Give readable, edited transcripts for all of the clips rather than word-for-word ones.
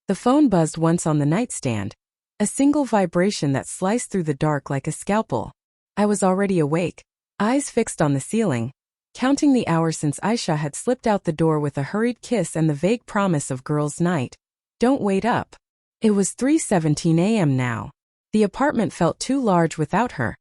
The phone buzzed once on the nightstand, a single vibration that sliced through the dark like a scalpel. I was already awake, eyes fixed on the ceiling, counting the hours since Aisha had slipped out the door with a hurried kiss and the vague promise of girls' night. Don't wait up. It was 3:17 a.m. now. The apartment felt too large without her,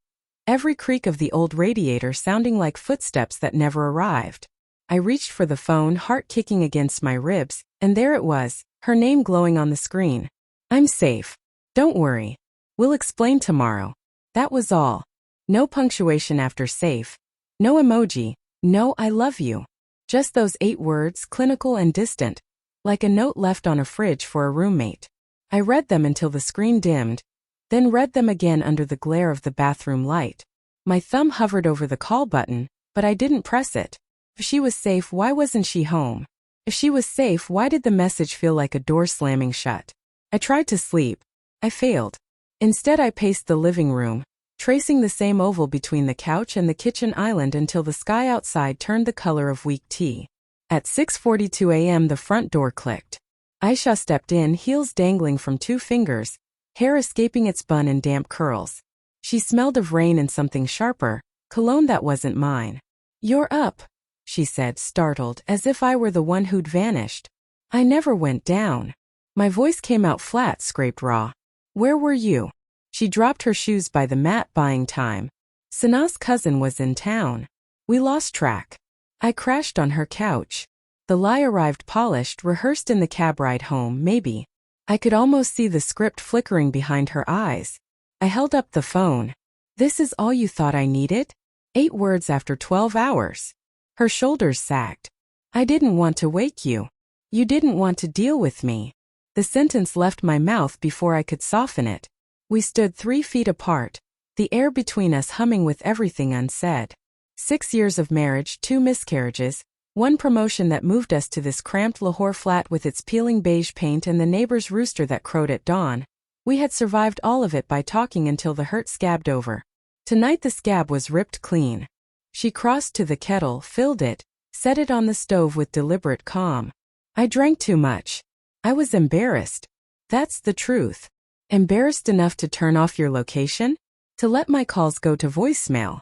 every creak of the old radiator sounding like footsteps that never arrived. I reached for the phone, heart kicking against my ribs, and there it was, her name glowing on the screen. I'm safe. Don't worry. We'll explain tomorrow. That was all. No punctuation after safe. No emoji. No I love you. Just those 8 words, clinical and distant, like a note left on a fridge for a roommate. I read them until the screen dimmed, then read them again under the glare of the bathroom light. My thumb hovered over the call button, but I didn't press it. If she was safe, why wasn't she home? If she was safe, why did the message feel like a door slamming shut? I tried to sleep. I failed. Instead, I paced the living room, tracing the same oval between the couch and the kitchen island until the sky outside turned the color of weak tea. At 6:42 a.m. the front door clicked. Aisha stepped in, heels dangling from 2 fingers, hair escaping its bun in damp curls. She smelled of rain and something sharper, cologne that wasn't mine. You're up, she said, startled, as if I were the one who'd vanished. I never went down. My voice came out flat, scraped raw. Where were you? She dropped her shoes by the mat, buying time. Sanaa's cousin was in town. We lost track. I crashed on her couch. The lie arrived polished, rehearsed in the cab ride home, maybe. I could almost see the script flickering behind her eyes. I held up the phone. This is all you thought I needed? 8 words after 12 hours. Her shoulders sagged. I didn't want to wake you. You didn't want to deal with me. The sentence left my mouth before I could soften it. We stood 3 feet apart, the air between us humming with everything unsaid. 6 years of marriage, 2 miscarriages, 1 promotion that moved us to this cramped Lahore flat with its peeling beige paint and the neighbor's rooster that crowed at dawn. We had survived all of it by talking until the hurt scabbed over. Tonight the scab was ripped clean. She crossed to the kettle, filled it, set it on the stove with deliberate calm. I drank too much. I was embarrassed. That's the truth. Embarrassed enough to turn off your location? To let my calls go to voicemail.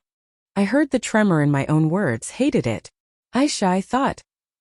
I heard the tremor in my own words, hated it. Aisha, I thought.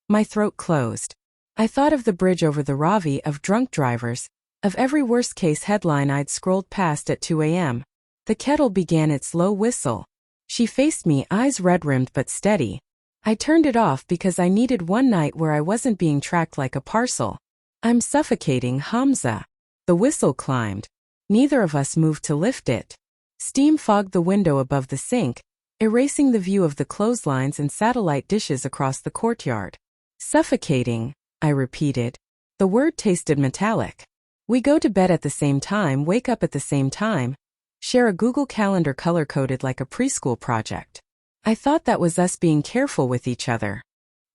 My throat closed. I thought of the bridge over the Ravi, of drunk drivers, of every worst-case headline I'd scrolled past at 2 a.m. The kettle began its low whistle. She faced me, eyes red-rimmed but steady. I turned it off because I needed one night where I wasn't being tracked like a parcel. I'm suffocating, Hamza. The whistle climbed. Neither of us moved to lift it. Steam fogged the window above the sink, erasing the view of the clotheslines and satellite dishes across the courtyard. Suffocating, I repeated. The word tasted metallic. We go to bed at the same time, wake up at the same time, share a Google Calendar color-coded like a preschool project. I thought that was us being careful with each other.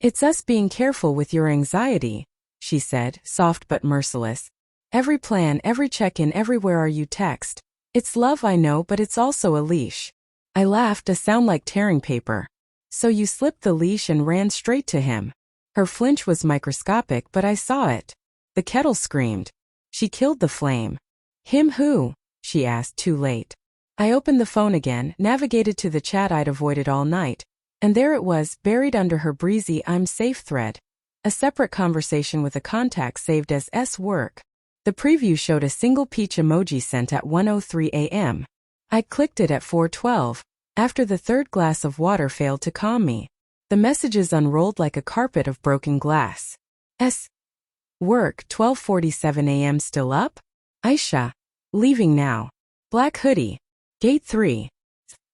It's us being careful with your anxiety, she said, soft but merciless. Every plan, every check-in, every where are you text. It's love, I know, but it's also a leash. I laughed, a sound like tearing paper. So you slipped the leash and ran straight to him. Her flinch was microscopic, but I saw it. The kettle screamed. She killed the flame. Him who? She asked, too late. I opened the phone again, navigated to the chat I'd avoided all night, and there it was, buried under her breezy I'm safe thread. A separate conversation with a contact saved as S-work. The preview showed a single peach emoji sent at 1:03 a.m. I clicked it at 4:12, after the 3rd glass of water failed to calm me. The messages unrolled like a carpet of broken glass. Work, 12:47 a.m. still up? Aisha. Leaving now. Black hoodie. Gate 3.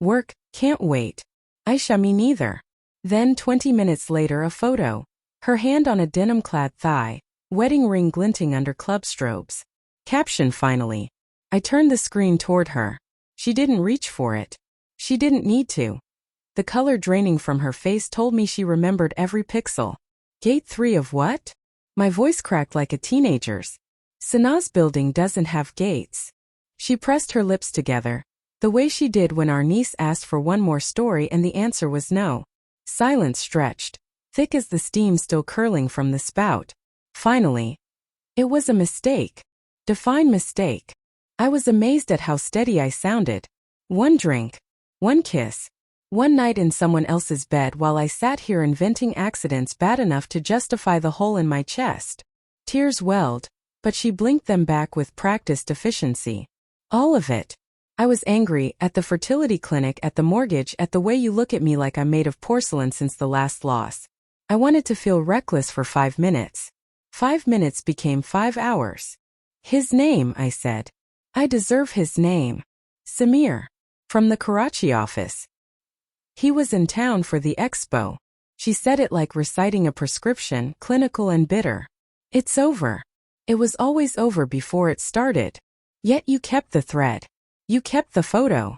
Work, can't wait. Aisha, me neither. Then 20 minutes later a photo. Her hand on a denim-clad thigh, wedding ring glinting under club strobes. Caption finally. I turned the screen toward her. She didn't reach for it. She didn't need to. The color draining from her face told me she remembered every pixel. Gate 3 of what? My voice cracked like a teenager's. Sanaa's building doesn't have gates. She pressed her lips together, the way she did when our niece asked for one more story and the answer was no. Silence stretched, thick as the steam still curling from the spout. Finally, It was a mistake. Define mistake. I was amazed at how steady I sounded. One drink. One kiss. One night in someone else's bed while I sat here inventing accidents bad enough to justify the hole in my chest. Tears welled, but she blinked them back with practiced efficiency. All of it. I was angry at the fertility clinic, at the mortgage, at the way you look at me like I'm made of porcelain since the last loss. I wanted to feel reckless for 5 minutes. 5 minutes became 5 hours. His name, I said. I deserve his name. Samir. From the Karachi office. He was in town for the expo. She said it like reciting a prescription, clinical and bitter. It's over. It was always over before it started. Yet you kept the thread. You kept the photo.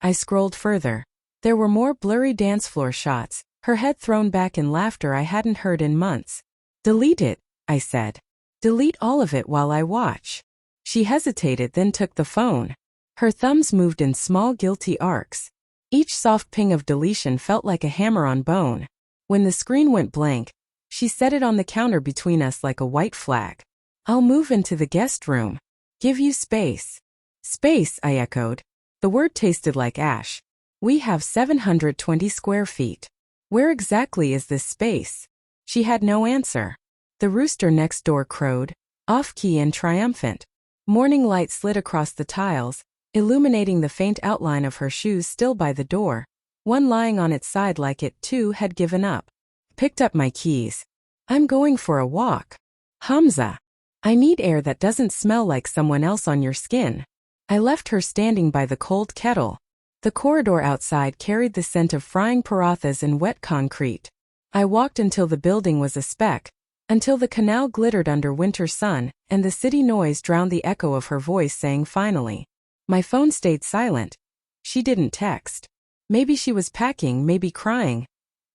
I scrolled further. There were more blurry dance floor shots, her head thrown back in laughter I hadn't heard in months. Delete it, I said. Delete all of it while I watch. She hesitated, then took the phone. Her thumbs moved in small guilty arcs. Each soft ping of deletion felt like a hammer on bone. When the screen went blank, she set it on the counter between us like a white flag. I'll move into the guest room. Give you space. Space, I echoed. The word tasted like ash. We have 720 square feet. Where exactly is this space? She had no answer. The rooster next door crowed, off-key and triumphant. Morning light slid across the tiles, illuminating the faint outline of her shoes still by the door, one lying on its side like it, too, had given up. Picked up my keys. I'm going for a walk. Hamza. I need air that doesn't smell like someone else on your skin. I left her standing by the cold kettle. The corridor outside carried the scent of frying parathas and wet concrete. I walked until the building was a speck, until the canal glittered under winter sun, and the city noise drowned the echo of her voice saying finally. My phone stayed silent. She didn't text. Maybe she was packing, maybe crying,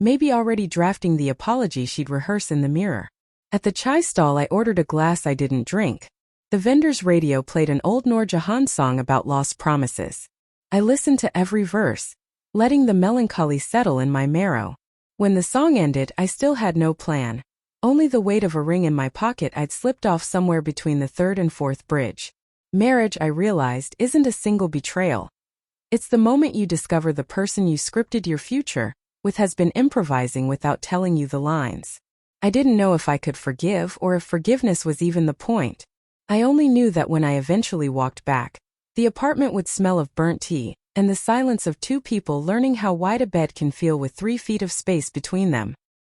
maybe already drafting the apology she'd rehearse in the mirror. At the chai stall I ordered a glass I didn't drink. The vendor's radio played an old Noor Jahan song about lost promises. I listened to every verse, letting the melancholy settle in my marrow. When the song ended, I still had no plan. Only the weight of a ring in my pocket I'd slipped off somewhere between the third and fourth bridge. Marriage, I realized, isn't a single betrayal. It's the moment you discover the person you scripted your future with has been improvising without telling you the lines. I didn't know if I could forgive or if forgiveness was even the point. I only knew that when I eventually walked back, the apartment would smell of burnt tea, and the silence of two people learning how wide a bed can feel with 3 feet of space between them.